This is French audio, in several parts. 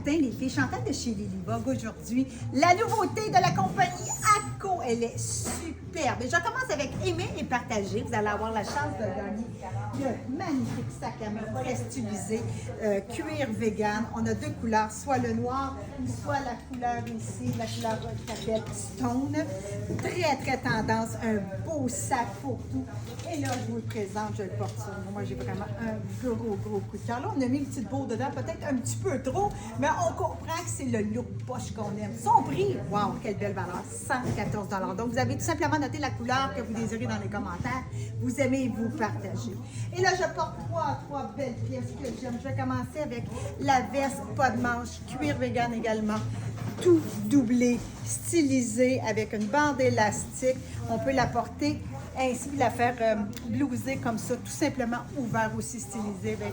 matin, les filles. Chantal de chez Lily Vogue aujourd'hui. La nouveauté de la compagnie ACO, elle est superbe. Et je commence avec aimer et partager. Vous allez avoir la chance de gagner le magnifique sac à main très stylisé, cuir vegan. On a deux couleurs, soit le noir, soit la couleur ici, la couleur qui s'appelle Stone. Très, très tendance. Un beau sac pour tout. Et là, je vous le présente, je le porte sur moi. Moi, j'ai vraiment un gros coup de cœur. Là, on a mis une petite bourre dedans, peut-être un petit peu trop, mais on comprend que c'est le look poche qu'on aime. Son prix, wow, quelle belle valeur, 114 $. Donc, vous avez tout simplement noté la couleur que vous désirez dans les commentaires. Vous aimez, vous partagez. Et là, je porte trois belles pièces que j'aime. Je vais commencer avec la veste, pas de manche, cuir vegan également. Tout doublé, stylisé avec une bande élastique. On peut la porter ainsi la faire blouser comme ça, tout simplement ouvert aussi stylisé avec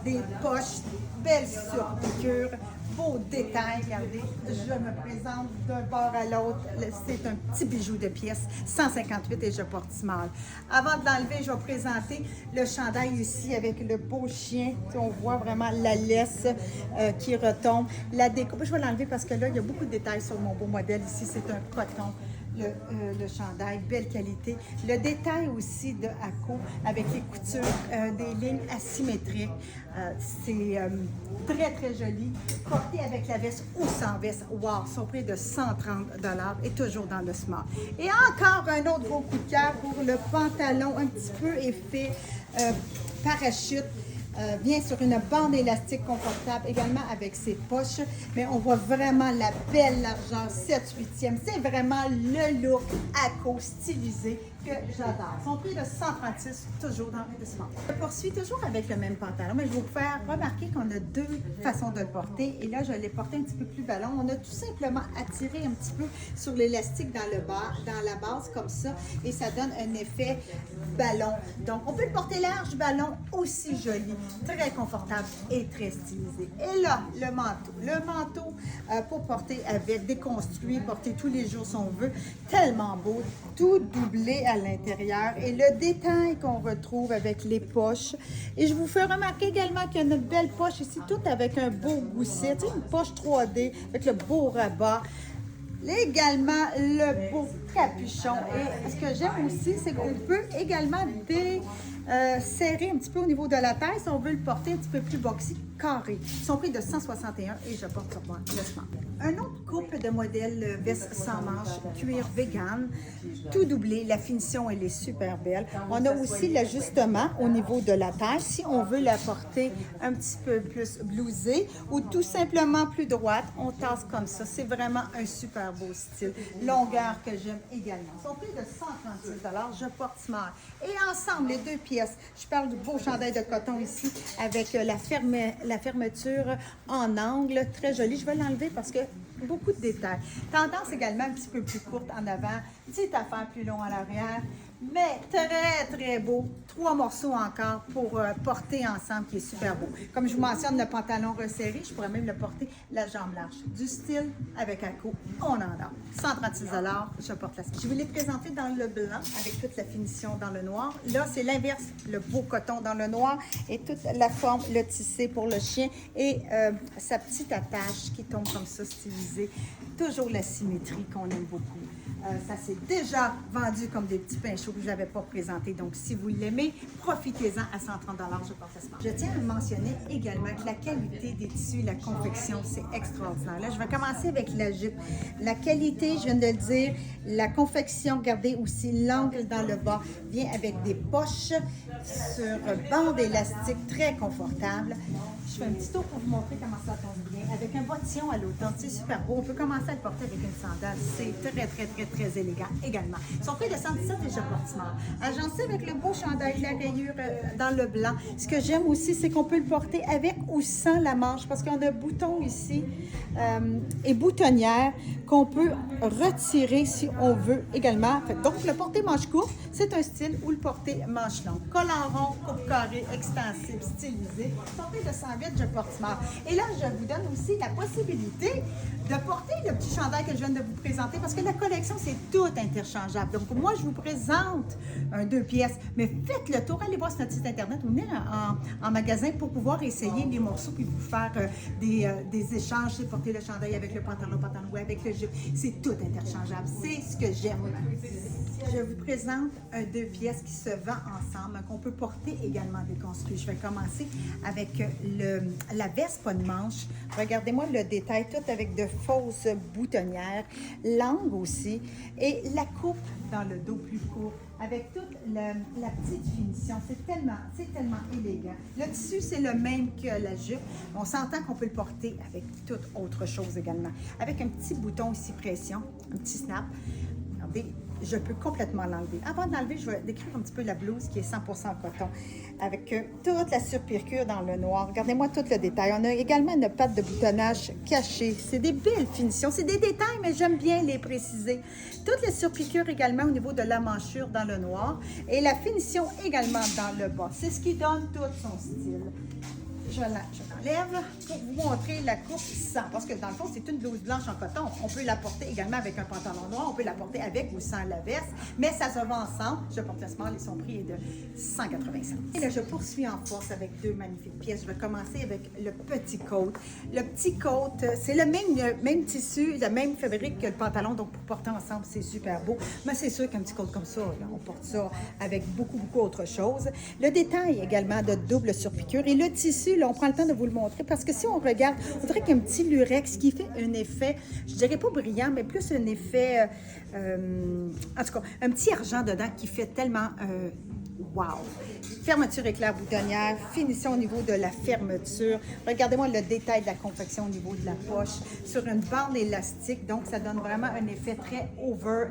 des poches, belles surpiqûres, beaux détails. Regardez, je me présente d'un bord à l'autre. C'est un petit bijou de pièce, 158 et je porte small. Avant de l'enlever, je vais présenter le chandail ici avec le beau chien. On voit vraiment la laisse qui retombe. La découpe, je vais l'enlever parce que là, il y a beaucoup de détails sur mon beau modèle. Ici, c'est un coton. Le chandail, belle qualité. Le détail aussi de ACO avec les coutures, des lignes asymétriques. C'est très joli. Porté avec la veste ou sans veste. Wow, son prix de 130 $ et toujours dans le smart. Et encore un autre gros coup de cœur pour le pantalon un petit peu effet parachute. Vient sur une bande élastique confortable, également avec ses poches, mais on voit vraiment la belle largeur 7/8e. C'est vraiment le look ACO stylisé que j'adore. Son prix de 136, toujours dans le smart. Je poursuis toujours avec le même pantalon, mais je vais vous faire remarquer qu'on a deux façons de le porter. Et là, je l'ai porté un petit peu plus ballon. On a tout simplement attiré un petit peu sur l'élastique dans la base comme ça, et ça donne un effet ballon. Donc, on peut le porter large, ballon, aussi joli. Très confortable et très stylisé. Et là, le manteau. Le manteau pour porter avec, déconstruit, porter tous les jours si on veut. Tellement beau. Tout doublé à l'intérieur. Et le détail qu'on retrouve avec les poches. Et je vous fais remarquer également qu'il y a une belle poche ici, tout avec un beau gousset. Tu sais, une poche 3D avec le beau rabat. Également le beau capuchon. Et ce que j'aime aussi, c'est qu'on peut également serrer un petit peu au niveau de la taille si on veut le porter un petit peu plus boxy, carré. Son prix de 161 et je porte sur moi le smart. Un autre couple de modèles veste sans manches, cuir vegan, tout doublé. La finition, elle est super belle. On a aussi l'ajustement au niveau de la taille si on veut la porter un petit peu plus blousée ou tout simplement plus droite. On tasse comme ça. C'est vraiment un super beau style. Longueur que j'aime également. Son prix de 136 $, je porte smart. Et ensemble, les deux pièces. Je parle du beau chandail de coton ici avec la fermeture en angle. Très joli. Je vais l'enlever parce que beaucoup de détails. Tendance également un petit peu plus courte en avant. Petite affaire plus long à l'arrière. Mais très beau. 3 morceaux encore pour porter ensemble qui est super beau. Comme je vous mentionne, le pantalon resserré, je pourrais même le porter la jambe large. Du style avec ACO, on en a. 136 $, je porte la suite. Je vous l'ai présenté dans le blanc avec toute la finition dans le noir. Là, c'est l'inverse, le beau coton dans le noir et toute la forme, le tissé pour le chien et sa petite attache qui tombe comme ça, stylisée. Toujours la symétrie qu'on aime beaucoup. Ça s'est déjà vendu comme des petits pains chauds que je n'avais pas présenté. Donc, si vous l'aimez, profitez-en à 130 $, je porte le smart. Je tiens à mentionner également que la qualité des tissus, la confection, c'est extraordinaire. Là, je vais commencer avec la jupe. La qualité, je viens de le dire, la confection, regardez aussi l'angle dans le bas, vient avec des poches sur bande élastique très confortable. Je fais un petit tour pour vous montrer comment ça tombe bien. Avec un bottillon à l'automne, c'est super beau. On peut commencer à le porter avec une sandale. C'est très élégant également. Son prix de 117 et je porte smart. Agencé avec le beau chandail, la rayure dans le blanc. Ce que j'aime aussi, c'est qu'on peut le porter avec ou sans la manche parce qu'on a un bouton ici et boutonnière qu'on peut retirer si on veut également. Donc, le porter manche courte, c'est un style ou le porter manche longue. Col en rond, coupe carré, extensible, stylisé. Son prix de 108, je porte smart. Et là, je vous donne aussi aussi la possibilité de porter le petit chandail que je viens de vous présenter parce que la collection, c'est tout interchangeable. Donc, moi, je vous présente un 2 pièces, mais faites le tour, allez voir sur notre site Internet ou venez en magasin pour pouvoir essayer les morceaux puis vous faire des échanges, c'est porter le chandail avec le pantalon ou avec le jupe. C'est tout interchangeable. C'est ce que j'aime. Je vous présente un 2 pièces qui se vend ensemble, qu'on peut porter également déconstruit. Je vais commencer avec la veste pas de manche. Regardez-moi le détail, tout avec de fausses boutonnières, l'angle aussi, et la coupe dans le dos plus court, avec toute la petite finition. C'est tellement élégant. Le tissu, c'est le même que la jupe. On s'entend qu'on peut le porter avec toute autre chose également. Avec un petit bouton ici pression, un petit snap. Regardez, je peux complètement l'enlever. Avant d'enlever, je vais décrire un petit peu la blouse qui est 100% coton avec toute la surpiqûre dans le noir. Regardez-moi tout le détail. On a également une patte de boutonnage cachée. C'est des belles finitions. C'est des détails, mais j'aime bien les préciser. Toute la surpiqûre également au niveau de la manchure dans le noir et la finition également dans le bas. C'est ce qui donne tout son style. Je l'enlève pour vous montrer la coupe sans, parce que dans le fond, c'est une blouse blanche en coton. On peut la porter également avec un pantalon noir, on peut la porter avec ou sans la veste, mais ça se vend ensemble. Je porte le small et son prix est de 185. Et là, je poursuis en force avec deux magnifiques pièces. Je vais commencer avec le petit coat. Le petit coat, c'est le même tissu, le même fabrique que le pantalon, donc pour porter ensemble, c'est super beau. Mais c'est sûr qu'un petit coat comme ça, là, on porte ça avec beaucoup autre chose. Le détail également de double surpiqûre et le tissu, là, on prend le temps de vous le montrer parce que si on regarde, on dirait qu'il y a un petit lurex qui fait un effet, je dirais pas brillant, mais plus un effet, en tout cas, un petit argent dedans qui fait tellement wow! Fermeture éclair boutonnière, finition au niveau de la fermeture. Regardez-moi le détail de la confection au niveau de la poche sur une bande élastique. Donc, ça donne vraiment un effet très over,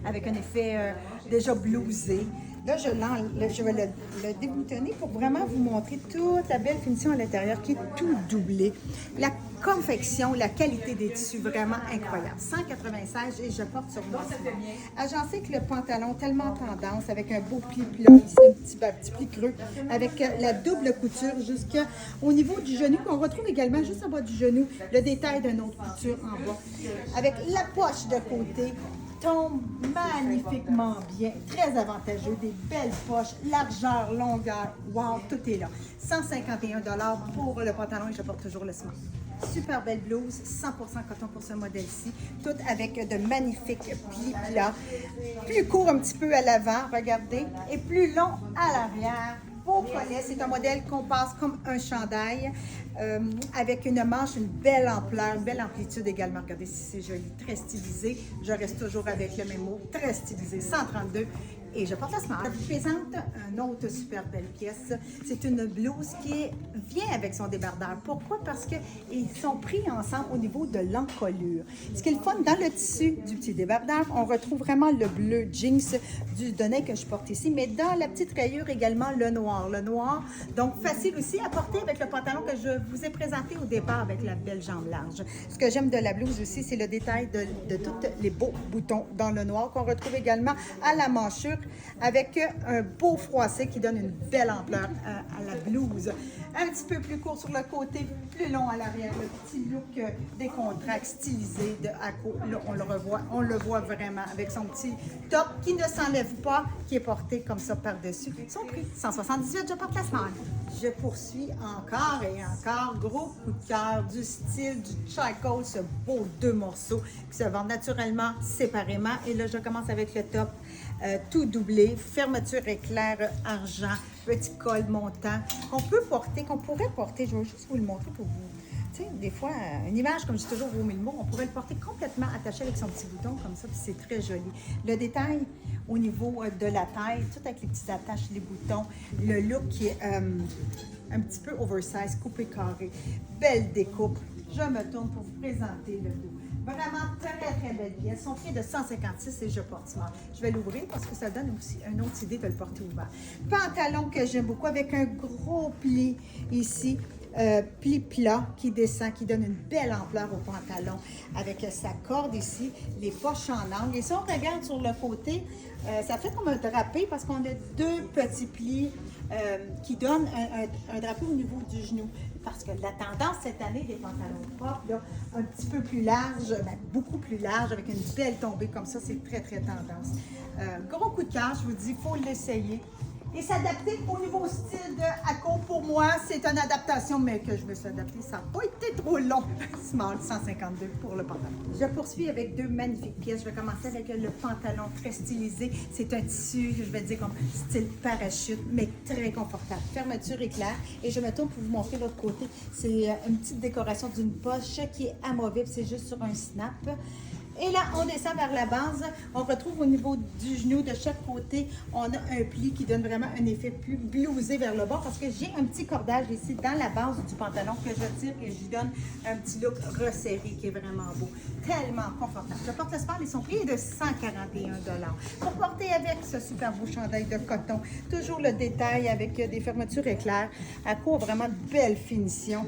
avec un effet déjà blousé. Là, je vais le déboutonner pour vraiment vous montrer toute la belle finition à l'intérieur qui est tout doublé. La confection, la qualité des tissus, vraiment incroyable. 196 et je porte sur moi. Agencé avec le pantalon tellement tendance, avec un beau pli plat, ici un petit pli creux, avec la double couture jusqu'au niveau du genou, qu'on retrouve également juste en bas du genou, le détail d'une autre couture en bas. Avec la poche de côté, tombe magnifiquement bien, très avantageux, des belles poches, largeur, longueur, wow, tout est là. 151 $ pour le pantalon et je porte toujours le smart. Super belle blouse, 100% coton pour ce modèle-ci, tout avec de magnifiques plis plats, plus court un petit peu à l'avant, regardez, et plus long à l'arrière. Beau collet, c'est un modèle qu'on passe comme un chandail avec une manche, une belle ampleur, une belle amplitude également. Regardez si c'est joli, très stylisé. Je reste toujours avec le même mot, très stylisé, 132. Et je porte la smart. Je vous présente une autre super belle pièce. C'est une blouse qui vient avec son débardeur. Pourquoi? Parce qu'ils sont pris ensemble au niveau de l'encolure. Ce qui est le fun, dans le tissu du petit débardeur, on retrouve vraiment le bleu jeans du donnet que je porte ici, mais dans la petite rayure également le noir. Le noir, donc facile aussi à porter avec le pantalon que je vous ai présenté au départ avec la belle jambe large. Ce que j'aime de la blouse aussi, c'est le détail de tous les beaux boutons dans le noir qu'on retrouve également à la manchure, avec un beau froissé qui donne une belle ampleur à la blouse. Un petit peu plus court sur le côté, plus long à l'arrière, le petit look décontracté, stylisé de Acco. Là, on le voit vraiment avec son petit top qui ne s'enlève pas, qui est porté comme ça par-dessus. Son prix, 178, je porte la smart. Je poursuis encore et encore. Gros coup de cœur du style du charcoal, ce beau deux morceaux qui se vendent naturellement séparément. Et là, je commence avec le top tout doublé, fermeture éclair argent, petit col montant qu'on peut porter, qu'on pourrait porter. Je vais juste vous le montrer pour vous. Tu sais, des fois, une image, comme je dis toujours au mille mots, on pourrait le porter complètement attaché avec son petit bouton comme ça, puis c'est très joli. Le détail au niveau de la taille, tout avec les petites attaches, les boutons, le look qui est un petit peu oversize, coupé carré, belle découpe. Je me tourne pour vous présenter le dos. Vraiment très belle pièce. Son prix est de 156 et je porte smart. Je vais l'ouvrir parce que ça donne aussi une autre idée de le porter ouvert. Pantalon que j'aime beaucoup avec un gros pli ici. Pli plat qui descend, qui donne une belle ampleur au pantalon avec sa corde ici, les poches en angle. Et si on regarde sur le côté, ça fait comme un drapé parce qu'on a deux petits plis qui donnent un drapé au niveau du genou. parce que la tendance cette année des pantalons propres, là, un petit peu plus large, ben, beaucoup plus large, avec une belle tombée comme ça, c'est très, très tendance. Gros coup de cœur, je vous dis, il faut l'essayer. Et s'adapter au niveau style de ACO, pour moi, c'est une adaptation, mais que je me suis adaptée, ça n'a pas été trop long. Small 152 pour le pantalon. Je poursuis avec deux magnifiques pièces. Je vais commencer avec le pantalon très stylisé. C'est un tissu, je vais dire comme style parachute, mais très confortable. Fermeture éclair. Et je me tourne pour vous montrer l'autre côté. C'est une petite décoration d'une poche qui est amovible. C'est juste sur un snap. Et là, on descend vers la base. On retrouve au niveau du genou, de chaque côté, on a un pli qui donne vraiment un effet plus blousé vers le bas parce que j'ai un petit cordage ici dans la base du pantalon que je tire et je lui donne un petit look resserré qui est vraiment beau. Tellement confortable. Je porte le sport et son prix est de 141 $. Pour porter avec ce super beau chandail de coton, toujours le détail avec des fermetures éclairs. À quoi vraiment de belle finition.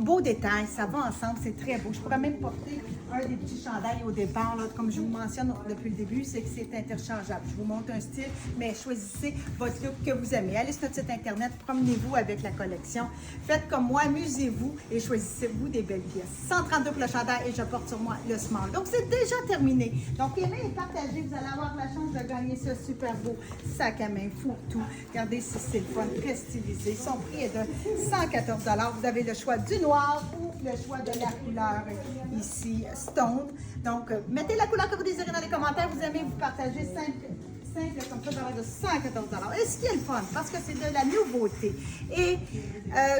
Beau détail, ça va ensemble, c'est très beau. Je pourrais même porter un des petits chandails au départ, là, comme je vous mentionne depuis le début, c'est que c'est interchangeable. Je vous montre un style, mais choisissez votre look que vous aimez. Allez sur notre site internet, promenez-vous avec la collection. Faites comme moi, amusez-vous et choisissez-vous des belles pièces. 132 pour le chandail et je porte sur moi le small. Donc, c'est déjà terminé. Donc, aimez et partagez. Vous allez avoir la chance de gagner ce super beau sac à main fourre-tout. Regardez si c'est le fun, très stylisé. Son prix est de 114 $. Vous avez le choix du noir ou le choix de la couleur ici, Stone. Donc, mettez la couleur que vous désirez dans les commentaires. Vous aimez vous partager simple comme ça, de 114 $. Et ce qui est le fun, parce que c'est de la nouveauté et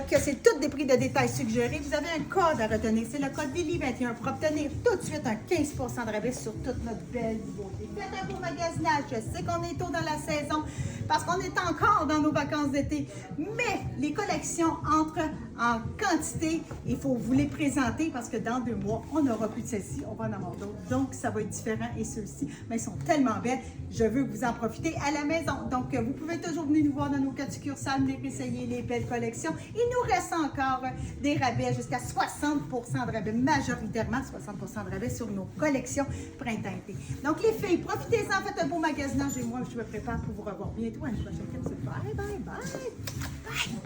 que c'est tous des prix de détail suggérés, vous avez un code à retenir. C'est le code Lily21 pour obtenir tout de suite un 15 % de rabais sur toute notre belle nouveauté. Faites un beau magasinage. Je sais qu'on est tôt dans la saison parce qu'on est encore dans nos vacances d'été, mais les collections entrent en quantité. Il faut vous les présenter parce que dans 2 mois, on n'aura plus de celles-ci, on va en avoir d'autres. Donc, ça va être différent et ceux-ci, mais ils sont tellement belles. Je veux que vous en profitez à la maison. Donc, vous pouvez toujours venir nous voir dans nos 4 succursales, venir essayer les belles collections. Il nous reste encore des rabais jusqu'à 60 % de rabais, majoritairement 60 % de rabais sur nos collections printemps-été. Donc, les filles, profitez-en, faites un beau magasinage et moi, je me prépare pour vous revoir bientôt à une prochaine. Bye, bye, bye! Bye!